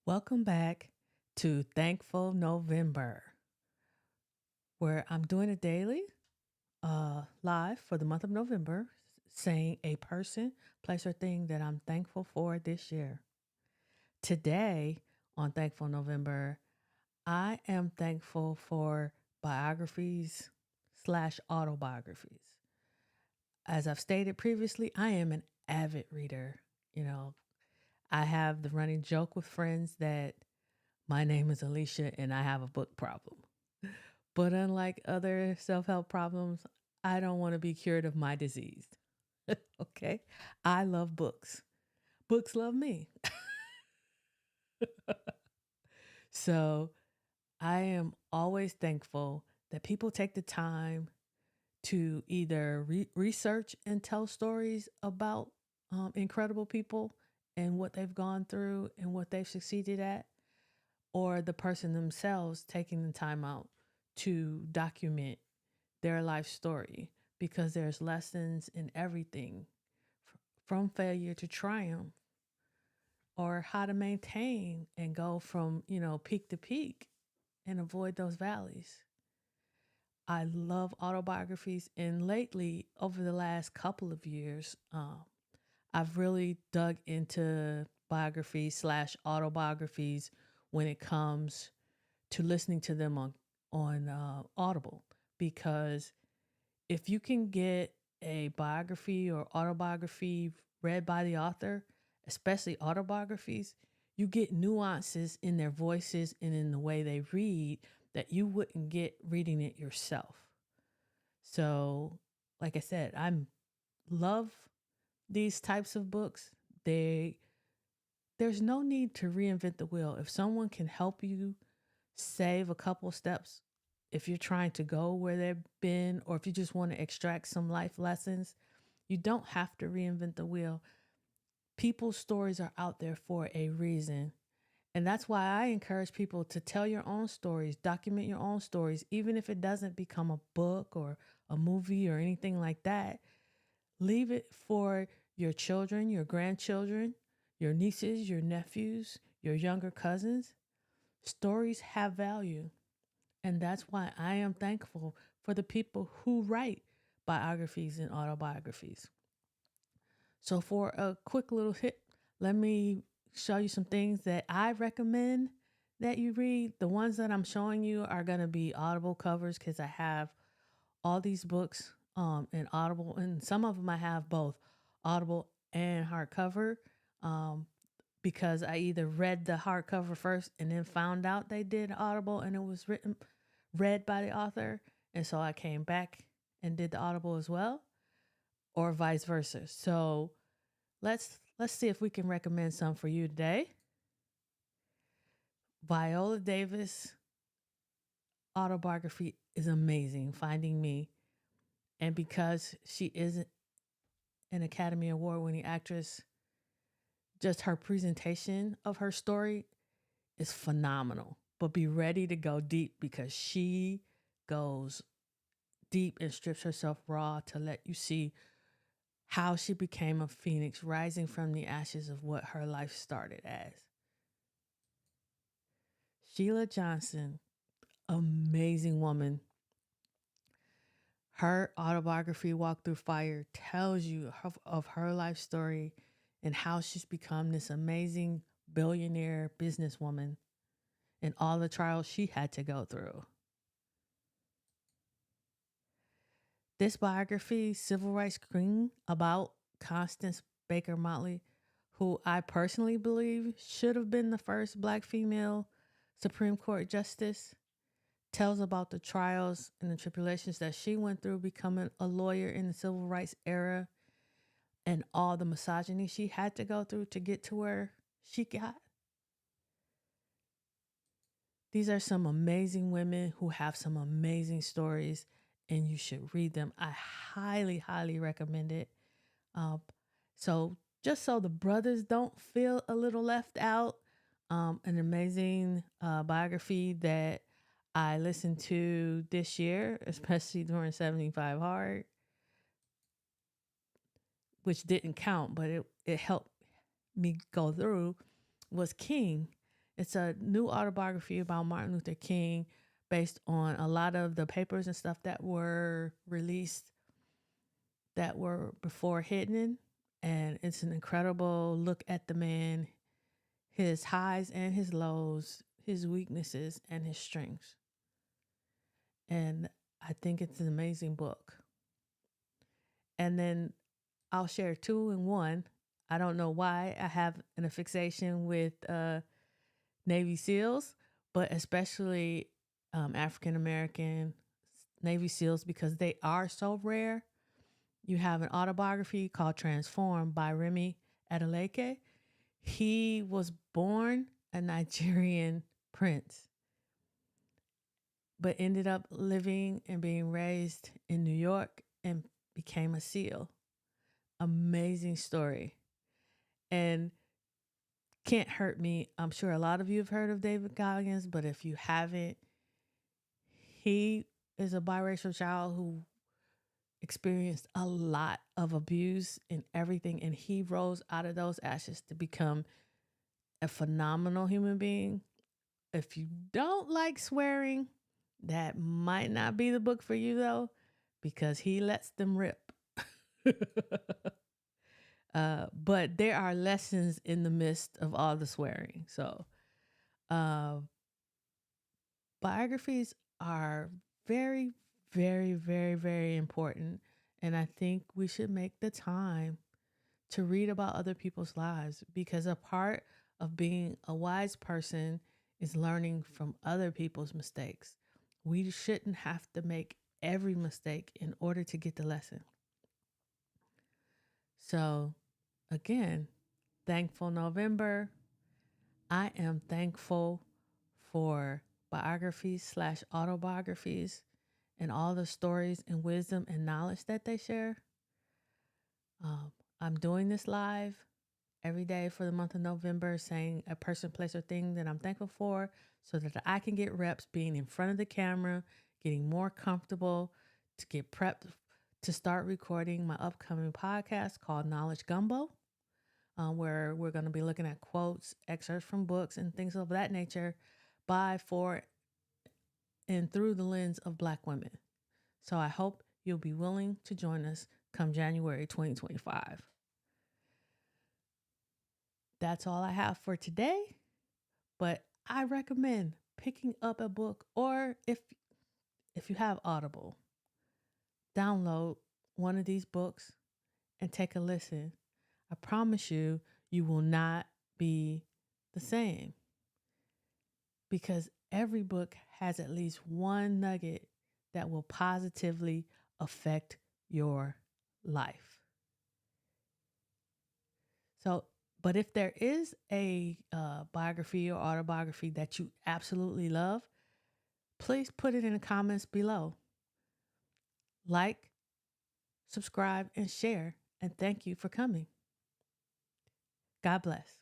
Welcome back to Thankful November, where I'm doing a daily live for the month of November, saying a person, place, or thing that I'm thankful for this year. Today, on Thankful November, I am thankful for biographies slash autobiographies. As I've stated previously, I am an avid reader. You know, I have the running joke with friends that my name is Alicia and I have a book problem. But unlike other self help problems, I don't want to be cured of my disease. Okay. I love books. Books love me. So I am always thankful that people take the time to either research and tell stories about incredible people and what they've gone through and what they've succeeded at, or the person themselves taking the time out to document their life story because there's lessons in everything from failure to triumph or how to maintain and go from, peak to peak and avoid those valleys. I love autobiographies, and lately, over the last couple of years, I've really dug into biographies slash autobiographies when it comes to listening to them on Audible, because if you can get a biography or autobiography read by the author, especially autobiographies, you get nuances in their voices and in the way they read that you wouldn't get reading it yourself. So, like I said, I love these types of books. They there's no need to reinvent the wheel. If someone can help you save a couple steps, if you're trying to go where they've been, or if you just want to extract some life lessons, you don't have to reinvent the wheel. People's stories are out there for a reason. And that's why I encourage people to tell your own stories, document your own stories, even if it doesn't become a book or a movie or anything like that. Leave it for your children, your grandchildren, your nieces, your nephews, your younger cousins. Stories have value. And that's why I am thankful for the people who write biographies and autobiographies. So, for a quick little hit, let me show you some things that I recommend that you read. The ones that I'm showing you are going to be Audible covers because I have all these books in Audible, and some of them I have both Audible and hardcover, um, because I either read the hardcover first and then found out they did Audible and it was read by the author, and so I came back and did the Audible as well, or vice versa. So let's see if we can recommend some for you today. Viola Davis autobiography is amazing, Finding Me. And because she is an Academy Award winning actress, just her presentation of her story is phenomenal. But be ready to go deep because she goes deep and strips herself raw to let you see how she became a phoenix rising from the ashes of what her life started as. Sheila Johnson, amazing woman. Her autobiography, Walk Through Fire, tells you of her life story and how she's become this amazing billionaire businesswoman and all the trials she had to go through. This biography, Civil Rights Queen, about Constance Baker Motley, who I personally believe should have been the first Black female Supreme Court justice, tells about the trials and the tribulations that she went through becoming a lawyer in the civil rights era and all the misogyny she had to go through to get to where she got. These are some amazing women who have some amazing stories, and you should read them. I highly, highly recommend it. Um, so, just so the brothers don't feel a little left out, an amazing biography that I listened to this year, especially during 75 Hard, which didn't count, but it helped me go through, was King. It's a new autobiography about Martin Luther King based on a lot of the papers and stuff that were released that were before hidden. And it's an incredible look at the man, his highs and his lows, his weaknesses and his strengths. And I think it's an amazing book. And then I'll share two in one. I don't know why I have an fixation with Navy SEALs, but especially African American Navy SEALs because they are so rare. You have an autobiography called Transform by Remy Adeleke. He was born a Nigerian prince, but ended up living and being raised in New York and became a SEAL. Amazing story. And Can't Hurt Me. I'm sure a lot of you have heard of David Goggins, but if you haven't, he is a biracial child who experienced a lot of abuse and everything, and he rose out of those ashes to become a phenomenal human being. If you don't like swearing, that might not be the book for you though, because he lets them rip. But there are lessons in the midst of all the swearing. So, uh, biographies are very, very, very, very important. And I think we should make the time to read about other people's lives because a part of being a wise person is learning from other people's mistakes. We shouldn't have to make every mistake in order to get the lesson. So, again, thankful November. I am thankful for biographies slash autobiographies and all the stories and wisdom and knowledge that they share. I'm doing this live every day for the month of November, saying a person, place, or thing that I'm thankful for so that I can get reps being in front of the camera, getting more comfortable to get prepped to start recording my upcoming podcast called Knowledge Gumbo, where we're going to be looking at quotes, excerpts from books, and things of that nature by, for, and through the lens of Black women. So I hope you'll be willing to join us come January 2025. That's all I have for today, but I recommend picking up a book, or if you have Audible, download one of these books and take a listen. I promise you, you will not be the same because every book has at least one nugget that will positively affect your life. So, but if there is a biography or autobiography that you absolutely love, please put it in the comments below. Like, subscribe, and share. And thank you for coming. God bless.